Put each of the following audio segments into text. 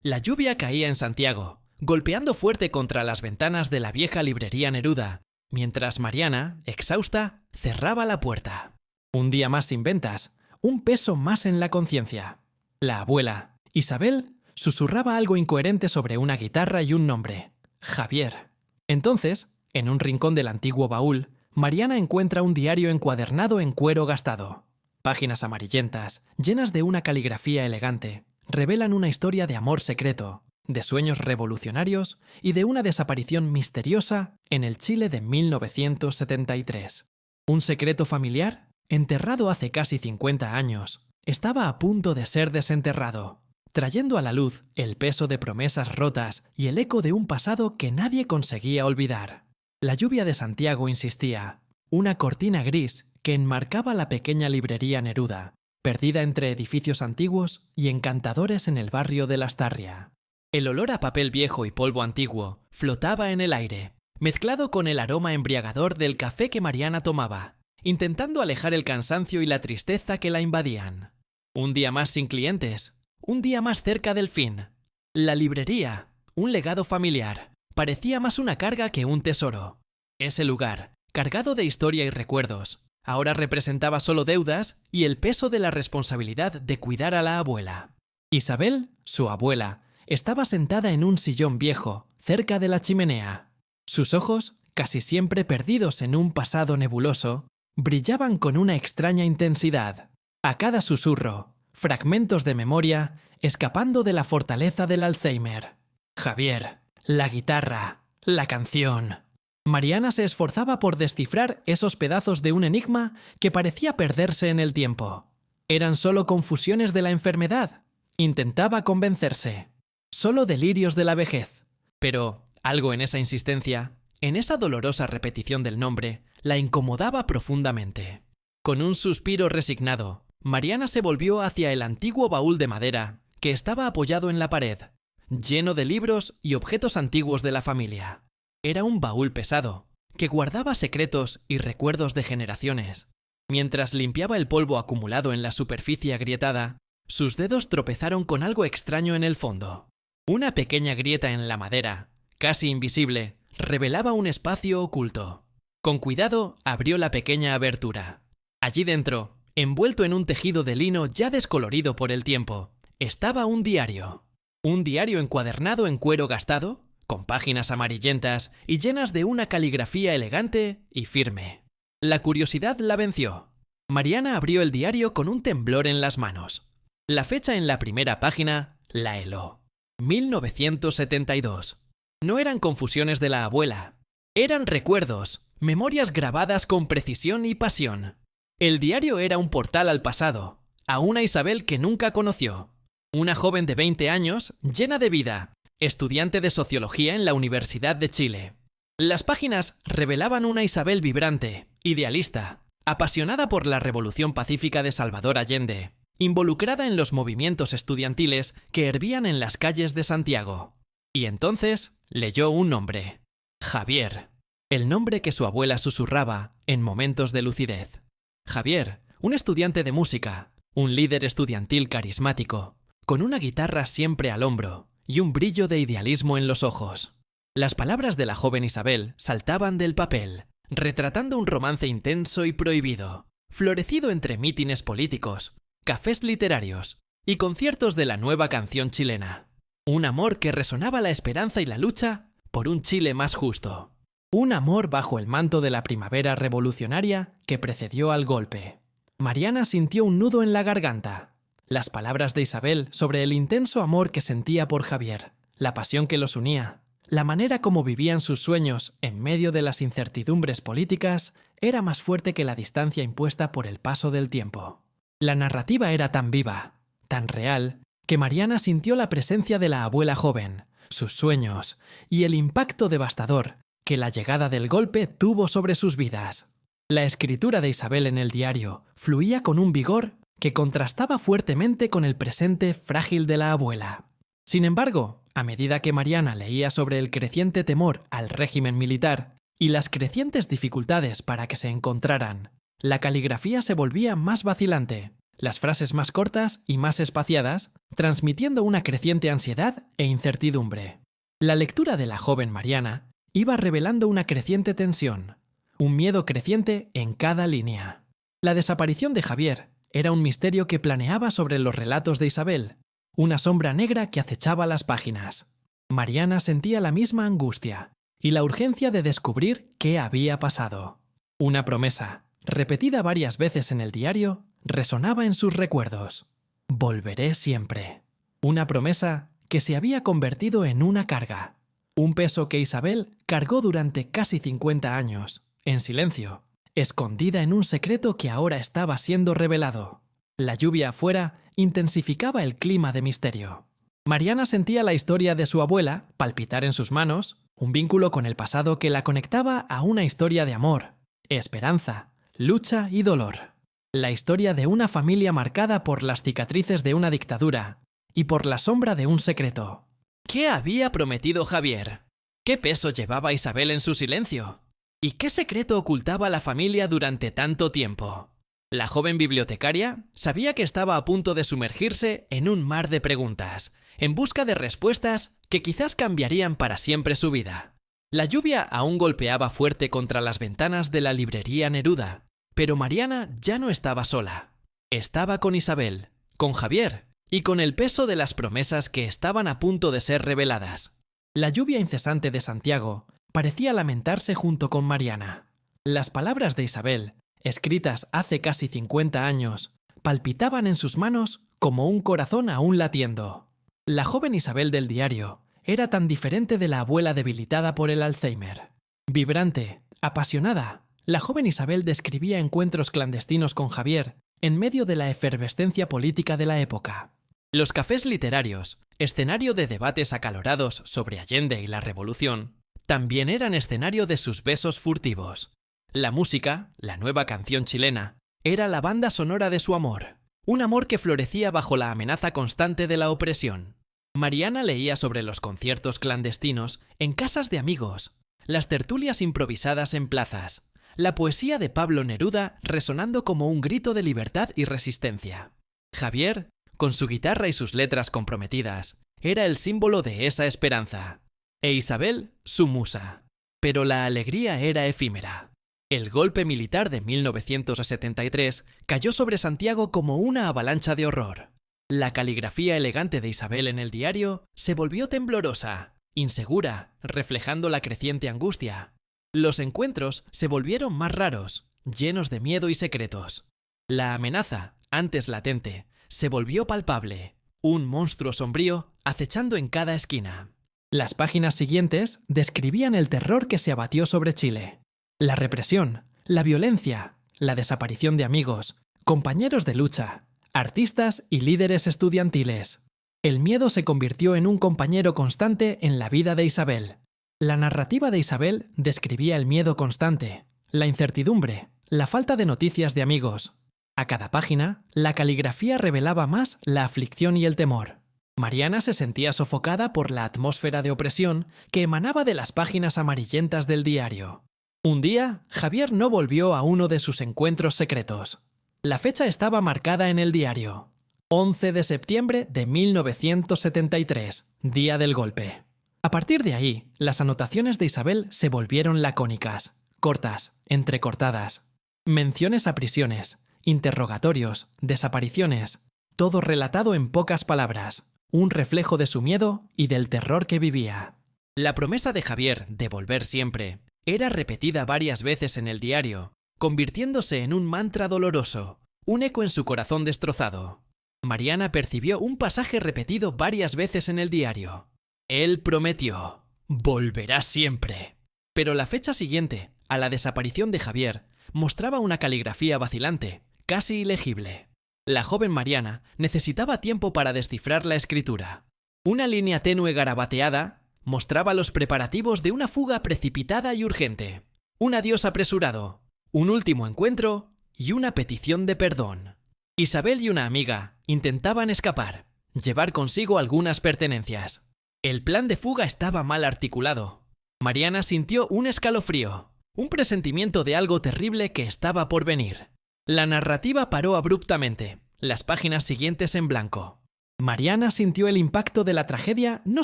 La lluvia caía en Santiago, golpeando fuerte contra las ventanas de la vieja librería Neruda, mientras Mariana, exhausta, cerraba la puerta. Un día más sin ventas, un peso más en la conciencia. La abuela, Isabel, susurraba algo incoherente sobre una guitarra y un nombre: Javier. Entonces, en un rincón del antiguo baúl, Mariana encuentra un diario encuadernado en cuero gastado. Páginas amarillentas, llenas de una caligrafía elegante, revelan una historia de amor secreto, de sueños revolucionarios y de una desaparición misteriosa en el Chile de 1973. Un secreto familiar, enterrado hace casi 50 años, estaba a punto de ser desenterrado, trayendo a la luz el peso de promesas rotas y el eco de un pasado que nadie conseguía olvidar. La lluvia de Santiago insistía, una cortina gris que enmarcaba la pequeña librería Neruda, perdida entre edificios antiguos y encantadores en el barrio de Lastarria. El olor a papel viejo y polvo antiguo flotaba en el aire, mezclado con el aroma embriagador del café que Mariana tomaba, intentando alejar el cansancio y la tristeza que la invadían. Un día más sin clientes, un día más cerca del fin. La librería, un legado familiar, parecía más una carga que un tesoro. Ese lugar, cargado de historia y recuerdos, ahora representaba solo deudas y el peso de la responsabilidad de cuidar a la abuela. Isabel, su abuela, estaba sentada en un sillón viejo, cerca de la chimenea. Sus ojos, casi siempre perdidos en un pasado nebuloso, brillaban con una extraña intensidad. A cada susurro, fragmentos de memoria escapando de la fortaleza del Alzheimer. Javier, la guitarra, la canción. Mariana se esforzaba por descifrar esos pedazos de un enigma que parecía perderse en el tiempo. ¿Eran solo confusiones de la enfermedad? Intentaba convencerse. Solo delirios de la vejez. Pero algo en esa insistencia, en esa dolorosa repetición del nombre, la incomodaba profundamente. Con un suspiro resignado, Mariana se volvió hacia el antiguo baúl de madera que estaba apoyado en la pared, lleno de libros y objetos antiguos de la familia. Era un baúl pesado, que guardaba secretos y recuerdos de generaciones. Mientras limpiaba el polvo acumulado en la superficie agrietada, sus dedos tropezaron con algo extraño en el fondo. Una pequeña grieta en la madera, casi invisible, revelaba un espacio oculto. Con cuidado abrió la pequeña abertura. Allí dentro, envuelto en un tejido de lino ya descolorido por el tiempo, estaba un diario. Un diario encuadernado en cuero gastado, con páginas amarillentas y llenas de una caligrafía elegante y firme. La curiosidad la venció. Mariana abrió el diario con un temblor en las manos. La fecha en la primera página la heló. 1972. No eran confusiones de la abuela. Eran recuerdos, memorias grabadas con precisión y pasión. El diario era un portal al pasado, a una Isabel que nunca conoció. Una joven de 20 años, llena de vida, estudiante de sociología en la Universidad de Chile. Las páginas revelaban una Isabel vibrante, idealista, apasionada por la Revolución Pacífica de Salvador Allende, involucrada en los movimientos estudiantiles que hervían en las calles de Santiago. Y entonces leyó un nombre: Javier, el nombre que su abuela susurraba en momentos de lucidez. Javier, un estudiante de música, un líder estudiantil carismático, con una guitarra siempre al hombro y un brillo de idealismo en los ojos. Las palabras de la joven Isabel saltaban del papel, retratando un romance intenso y prohibido, florecido entre mítines políticos, cafés literarios y conciertos de la nueva canción chilena. Un amor que resonaba la esperanza y la lucha por un Chile más justo. Un amor bajo el manto de la primavera revolucionaria que precedió al golpe. Mariana sintió un nudo en la garganta. Las palabras de Isabel sobre el intenso amor que sentía por Javier, la pasión que los unía, la manera como vivían sus sueños en medio de las incertidumbres políticas, era más fuerte que la distancia impuesta por el paso del tiempo. La narrativa era tan viva, tan real, que Mariana sintió la presencia de la abuela joven, sus sueños y el impacto devastador que la llegada del golpe tuvo sobre sus vidas. La escritura de Isabel en el diario fluía con un vigor que contrastaba fuertemente con el presente frágil de la abuela. Sin embargo, a medida que Mariana leía sobre el creciente temor al régimen militar y las crecientes dificultades para que se encontraran, la caligrafía se volvía más vacilante, las frases más cortas y más espaciadas, transmitiendo una creciente ansiedad e incertidumbre. La lectura de la joven Mariana iba revelando una creciente tensión, un miedo creciente en cada línea. La desaparición de Javier era un misterio que planeaba sobre los relatos de Isabel, una sombra negra que acechaba las páginas. Mariana sentía la misma angustia y la urgencia de descubrir qué había pasado. Una promesa, repetida varias veces en el diario, resonaba en sus recuerdos. Volveré siempre. Una promesa que se había convertido en una carga. Un peso que Isabel cargó durante casi 50 años, en silencio, escondida en un secreto que ahora estaba siendo revelado. La lluvia afuera intensificaba el clima de misterio. Mariana sentía la historia de su abuela palpitar en sus manos, un vínculo con el pasado que la conectaba a una historia de amor, esperanza, lucha y dolor. La historia de una familia marcada por las cicatrices de una dictadura y por la sombra de un secreto. ¿Qué había prometido Javier? ¿Qué peso llevaba Isabel en su silencio? ¿Y qué secreto ocultaba la familia durante tanto tiempo? La joven bibliotecaria sabía que estaba a punto de sumergirse en un mar de preguntas, en busca de respuestas que quizás cambiarían para siempre su vida. La lluvia aún golpeaba fuerte contra las ventanas de la librería Neruda, pero Mariana ya no estaba sola. Estaba con Isabel, con Javier y con el peso de las promesas que estaban a punto de ser reveladas. La lluvia incesante de Santiago parecía lamentarse junto con Mariana. Las palabras de Isabel, escritas hace casi 50 años, palpitaban en sus manos como un corazón aún latiendo. La joven Isabel del diario era tan diferente de la abuela debilitada por el Alzheimer. Vibrante, apasionada, la joven Isabel describía encuentros clandestinos con Javier en medio de la efervescencia política de la época. Los cafés literarios, escenario de debates acalorados sobre Allende y la Revolución, también eran escenario de sus besos furtivos. La música, la nueva canción chilena, era la banda sonora de su amor, un amor que florecía bajo la amenaza constante de la opresión. Mariana leía sobre los conciertos clandestinos en casas de amigos, las tertulias improvisadas en plazas, la poesía de Pablo Neruda resonando como un grito de libertad y resistencia. Javier, con su guitarra y sus letras comprometidas, era el símbolo de esa esperanza. E Isabel, su musa. Pero la alegría era efímera. El golpe militar de 1973 cayó sobre Santiago como una avalancha de horror. La caligrafía elegante de Isabel en el diario se volvió temblorosa, insegura, reflejando la creciente angustia. Los encuentros se volvieron más raros, llenos de miedo y secretos. La amenaza, antes latente, se volvió palpable, un monstruo sombrío acechando en cada esquina. Las páginas siguientes describían el terror que se abatió sobre Chile. La represión, la violencia, la desaparición de amigos, compañeros de lucha, artistas y líderes estudiantiles. El miedo se convirtió en un compañero constante en la vida de Isabel. La narrativa de Isabel describía el miedo constante, la incertidumbre, la falta de noticias de amigos. A cada página, la caligrafía revelaba más la aflicción y el temor. Mariana se sentía sofocada por la atmósfera de opresión que emanaba de las páginas amarillentas del diario. Un día, Javier no volvió a uno de sus encuentros secretos. La fecha estaba marcada en el diario. 11 de septiembre de 1973, día del golpe. A partir de ahí, las anotaciones de Isabel se volvieron lacónicas, cortas, entrecortadas. Menciones a prisiones, interrogatorios, desapariciones, todo relatado en pocas palabras, un reflejo de su miedo y del terror que vivía. La promesa de Javier de volver siempre era repetida varias veces en el diario, convirtiéndose en un mantra doloroso, un eco en su corazón destrozado. Mariana percibió un pasaje repetido varias veces en el diario. Él prometió, volverá siempre. Pero la fecha siguiente, a la desaparición de Javier, mostraba una caligrafía vacilante, casi ilegible. La joven Mariana necesitaba tiempo para descifrar la escritura. Una línea tenue garabateada mostraba los preparativos de una fuga precipitada y urgente, un adiós apresurado, un último encuentro y una petición de perdón. Isabel y una amiga intentaban escapar, llevar consigo algunas pertenencias. El plan de fuga estaba mal articulado. Mariana sintió un escalofrío, un presentimiento de algo terrible que estaba por venir. La narrativa paró abruptamente, las páginas siguientes en blanco. Mariana sintió el impacto de la tragedia no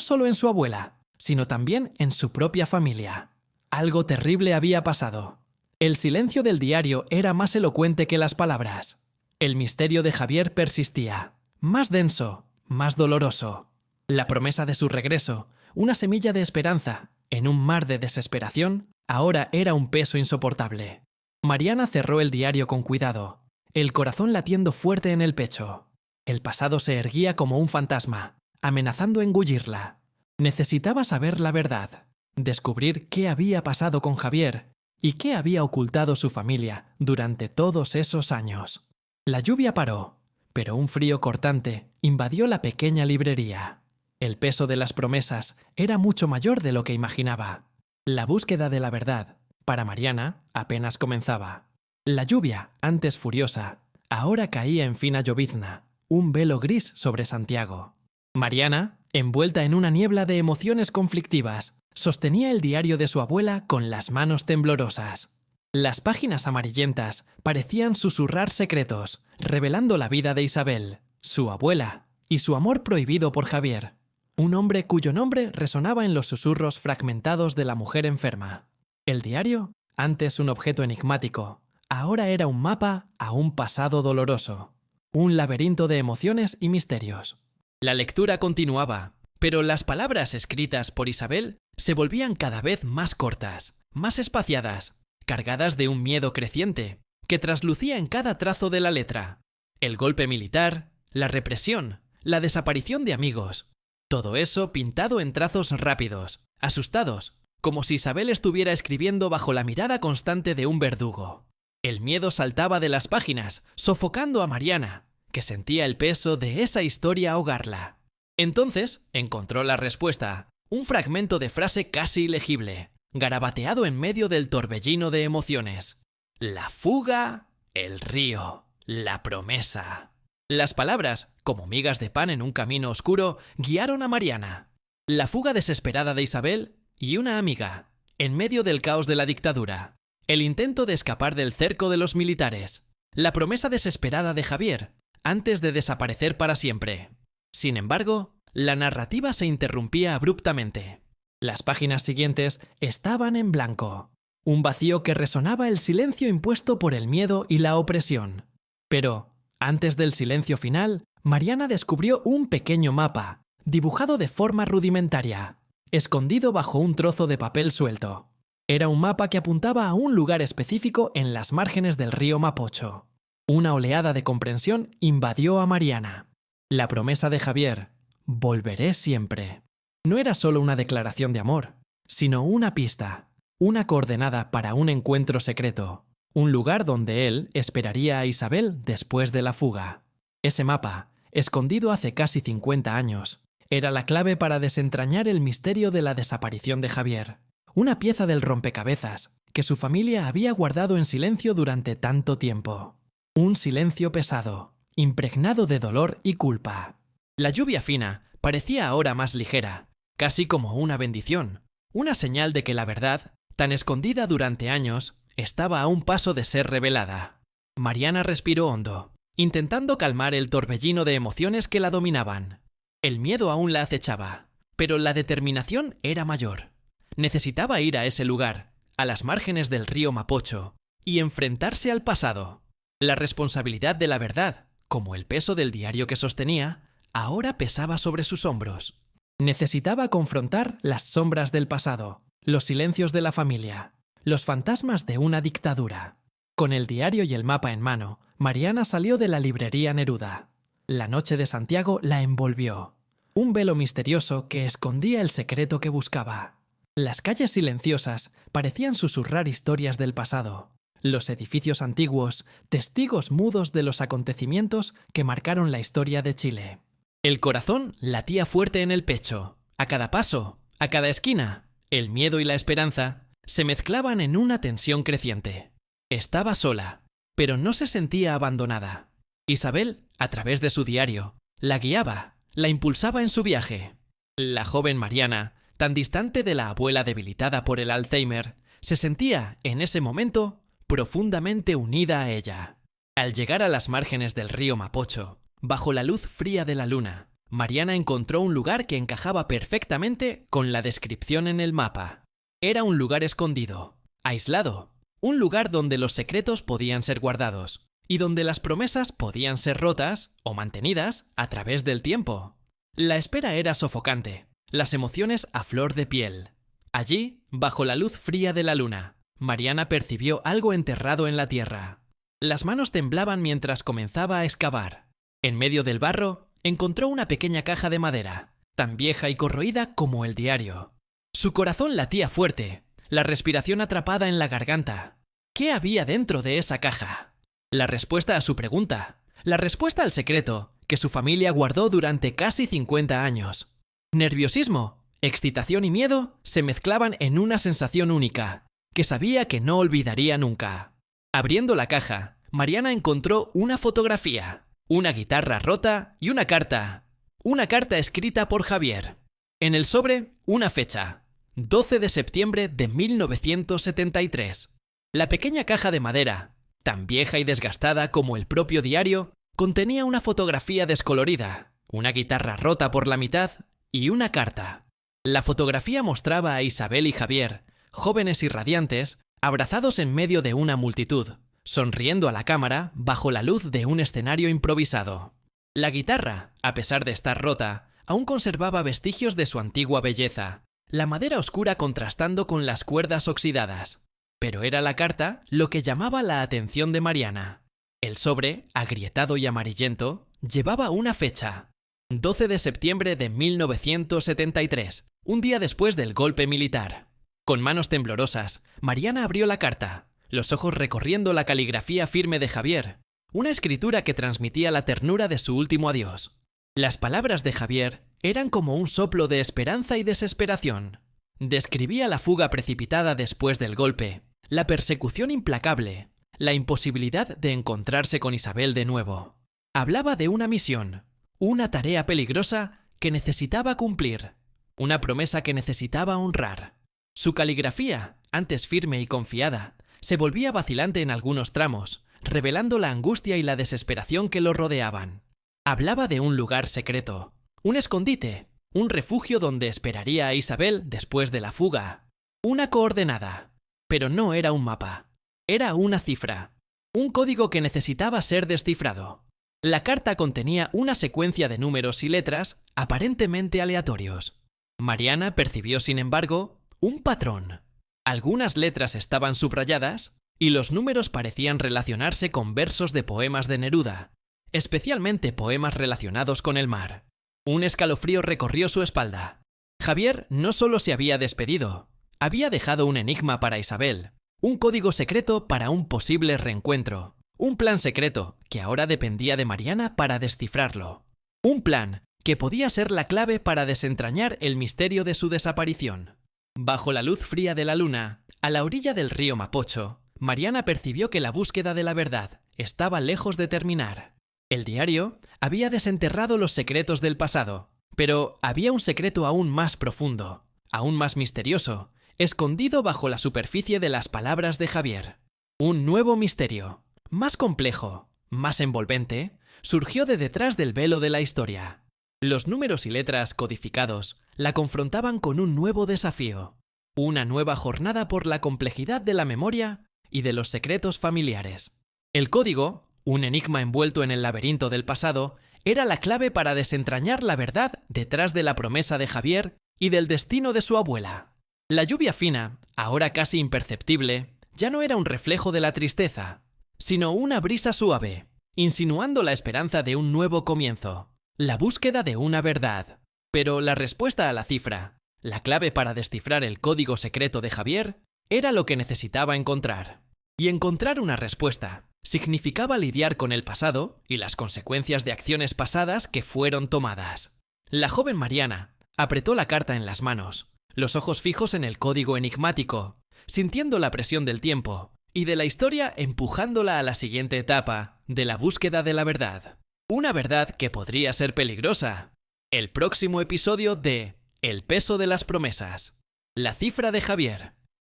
solo en su abuela, sino también en su propia familia. Algo terrible había pasado. El silencio del diario era más elocuente que las palabras. El misterio de Javier persistía, más denso, más doloroso. La promesa de su regreso, una semilla de esperanza, en un mar de desesperación, ahora era un peso insoportable. Mariana cerró el diario con cuidado, el corazón latiendo fuerte en el pecho. El pasado se erguía como un fantasma, amenazando engullirla. Necesitaba saber la verdad, descubrir qué había pasado con Javier y qué había ocultado su familia durante todos esos años. La lluvia paró, pero un frío cortante invadió la pequeña librería. El peso de las promesas era mucho mayor de lo que imaginaba. La búsqueda de la verdad, para Mariana, apenas comenzaba. La lluvia, antes furiosa, ahora caía en fina llovizna, un velo gris sobre Santiago. Mariana, envuelta en una niebla de emociones conflictivas, sostenía el diario de su abuela con las manos temblorosas. Las páginas amarillentas parecían susurrar secretos, revelando la vida de Isabel, su abuela, y su amor prohibido por Javier, un hombre cuyo nombre resonaba en los susurros fragmentados de la mujer enferma. El diario, antes un objeto enigmático, ahora era un mapa a un pasado doloroso, un laberinto de emociones y misterios. La lectura continuaba, pero las palabras escritas por Isabel se volvían cada vez más cortas, más espaciadas, cargadas de un miedo creciente, que traslucía en cada trazo de la letra. El golpe militar, la represión, la desaparición de amigos, todo eso pintado en trazos rápidos, asustados, como si Isabel estuviera escribiendo bajo la mirada constante de un verdugo. El miedo saltaba de las páginas, sofocando a Mariana, que sentía el peso de esa historia ahogarla. Entonces encontró la respuesta, un fragmento de frase casi ilegible, garabateado en medio del torbellino de emociones. La fuga, el río, la promesa. Las palabras, como migas de pan en un camino oscuro, guiaron a Mariana. La fuga desesperada de Isabel y una amiga, en medio del caos de la dictadura. El intento de escapar del cerco de los militares. La promesa desesperada de Javier, antes de desaparecer para siempre. Sin embargo, la narrativa se interrumpía abruptamente. Las páginas siguientes estaban en blanco. Un vacío que resonaba el silencio impuesto por el miedo y la opresión. Pero, antes del silencio final, Mariana descubrió un pequeño mapa, dibujado de forma rudimentaria, escondido bajo un trozo de papel suelto. Era un mapa que apuntaba a un lugar específico en las márgenes del río Mapocho. Una oleada de comprensión invadió a Mariana. La promesa de Javier, volveré siempre, no era solo una declaración de amor, sino una pista, una coordenada para un encuentro secreto, un lugar donde él esperaría a Isabel después de la fuga. Ese mapa, escondido hace casi 50 años, era la clave para desentrañar el misterio de la desaparición de Javier, una pieza del rompecabezas que su familia había guardado en silencio durante tanto tiempo. Un silencio pesado, impregnado de dolor y culpa. La lluvia fina parecía ahora más ligera, casi como una bendición, una señal de que la verdad, tan escondida durante años, estaba a un paso de ser revelada. Mariana respiró hondo, intentando calmar el torbellino de emociones que la dominaban. El miedo aún la acechaba, pero la determinación era mayor. Necesitaba ir a ese lugar, a las márgenes del río Mapocho, y enfrentarse al pasado. La responsabilidad de la verdad, como el peso del diario que sostenía, ahora pesaba sobre sus hombros. Necesitaba confrontar las sombras del pasado, los silencios de la familia, los fantasmas de una dictadura. Con el diario y el mapa en mano, Mariana salió de la librería Neruda. La noche de Santiago la envolvió. Un velo misterioso que escondía el secreto que buscaba. Las calles silenciosas parecían susurrar historias del pasado. Los edificios antiguos, testigos mudos de los acontecimientos que marcaron la historia de Chile. El corazón latía fuerte en el pecho. A cada paso, a cada esquina, el miedo y la esperanza se mezclaban en una tensión creciente. Estaba sola, pero no se sentía abandonada. Isabel, a través de su diario, la guiaba, la impulsaba en su viaje. La joven Mariana, tan distante de la abuela debilitada por el Alzheimer, se sentía, en ese momento, profundamente unida a ella. Al llegar a las márgenes del río Mapocho, bajo la luz fría de la luna, Mariana encontró un lugar que encajaba perfectamente con la descripción en el mapa. Era un lugar escondido, aislado, un lugar donde los secretos podían ser guardados y donde las promesas podían ser rotas o mantenidas a través del tiempo. La espera era sofocante, las emociones a flor de piel. Allí, bajo la luz fría de la luna, Mariana percibió algo enterrado en la tierra. Las manos temblaban mientras comenzaba a excavar. En medio del barro, encontró una pequeña caja de madera, tan vieja y corroída como el diario. Su corazón latía fuerte, la respiración atrapada en la garganta. ¿Qué había dentro de esa caja? La respuesta a su pregunta, la respuesta al secreto que su familia guardó durante casi 50 años. Nerviosismo, excitación y miedo se mezclaban en una sensación única, que sabía que no olvidaría nunca. Abriendo la caja, Mariana encontró una fotografía, una guitarra rota y una carta. Una carta escrita por Javier. En el sobre, una fecha, 12 de septiembre de 1973. La pequeña caja de madera, tan vieja y desgastada como el propio diario, contenía una fotografía descolorida, una guitarra rota por la mitad y una carta. La fotografía mostraba a Isabel y Javier, jóvenes y radiantes, abrazados en medio de una multitud, sonriendo a la cámara bajo la luz de un escenario improvisado. La guitarra, a pesar de estar rota, aún conservaba vestigios de su antigua belleza, la madera oscura contrastando con las cuerdas oxidadas. Pero era la carta lo que llamaba la atención de Mariana. El sobre, agrietado y amarillento, llevaba una fecha, 12 de septiembre de 1973, un día después del golpe militar. Con manos temblorosas, Mariana abrió la carta, los ojos recorriendo la caligrafía firme de Javier, una escritura que transmitía la ternura de su último adiós. Las palabras de Javier eran como un soplo de esperanza y desesperación. Describía la fuga precipitada después del golpe, la persecución implacable, la imposibilidad de encontrarse con Isabel de nuevo. Hablaba de una misión, una tarea peligrosa que necesitaba cumplir, una promesa que necesitaba honrar. Su caligrafía, antes firme y confiada, se volvía vacilante en algunos tramos, revelando la angustia y la desesperación que lo rodeaban. Hablaba de un lugar secreto, un escondite, un refugio donde esperaría a Isabel después de la fuga. Una coordenada, pero no era un mapa. Era una cifra, un código que necesitaba ser descifrado. La carta contenía una secuencia de números y letras aparentemente aleatorios. Mariana percibió, sin embargo, un patrón. Algunas letras estaban subrayadas y los números parecían relacionarse con versos de poemas de Neruda, especialmente poemas relacionados con el mar. Un escalofrío recorrió su espalda. Javier no solo se había despedido, había dejado un enigma para Isabel, un código secreto para un posible reencuentro, un plan secreto que ahora dependía de Mariana para descifrarlo. Un plan que podía ser la clave para desentrañar el misterio de su desaparición. Bajo la luz fría de la luna, a la orilla del río Mapocho, Mariana percibió que la búsqueda de la verdad estaba lejos de terminar. El diario había desenterrado los secretos del pasado, pero había un secreto aún más profundo, aún más misterioso, escondido bajo la superficie de las palabras de Javier. Un nuevo misterio, más complejo, más envolvente, surgió de detrás del velo de la historia. Los números y letras codificados la confrontaban con un nuevo desafío, una nueva jornada por la complejidad de la memoria y de los secretos familiares. El código, un enigma envuelto en el laberinto del pasado, era la clave para desentrañar la verdad detrás de la promesa de Javier y del destino de su abuela. La lluvia fina, ahora casi imperceptible, ya no era un reflejo de la tristeza, sino una brisa suave, insinuando la esperanza de un nuevo comienzo, la búsqueda de una verdad. Pero la respuesta a la cifra, la clave para descifrar el código secreto de Javier, era lo que necesitaba encontrar. Y encontrar una respuesta significaba lidiar con el pasado y las consecuencias de acciones pasadas que fueron tomadas. La joven Mariana apretó la carta en las manos, los ojos fijos en el código enigmático, sintiendo la presión del tiempo y de la historia empujándola a la siguiente etapa de la búsqueda de la verdad. Una verdad que podría ser peligrosa. El próximo episodio de El peso de las promesas. La cifra de Javier.